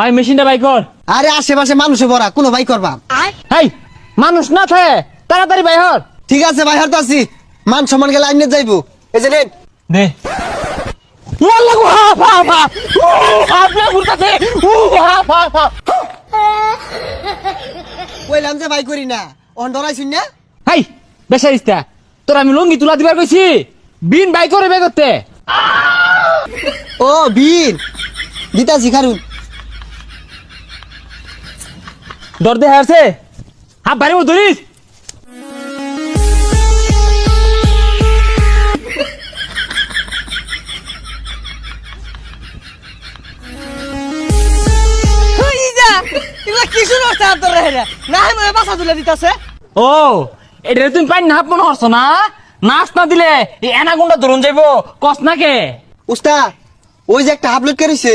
ওই মেশিনটা বাই কর। আরে আশেপাশে মানুষে ভরা, কোনো ভাই করবা? হেই মানুষ না থাকে তাড়াতাড়ি বাই হর। ঠিক আছে ভাই, হরতে আসি। মান সম্মান গেলে আইনে যাইবো। এই যে নেন। দে ওয়াল্লাহ গো হা হা হা ও আপনি ঘুরতাছে ও হা হা হা। কইলাম যে ভাই করি না, অন ডরাইছিস না? হেই বেশারিস্তা, তোর আমি লঙ্গি তুলা দিবার কইছি, বিন বাই করে বে করতে। ও বীর, দিতাছি খারুন। দর দে হারছে হাত বাড়ি মো ধরিস। ও এটা তুমি পাই না হাত মনে হচ্ছ না, নাচ না দিলে এই এনাগুন্ডা ধরুন যাইব কস না কে? উস্তাদ, ওই যে একটা আপলোড করেছে,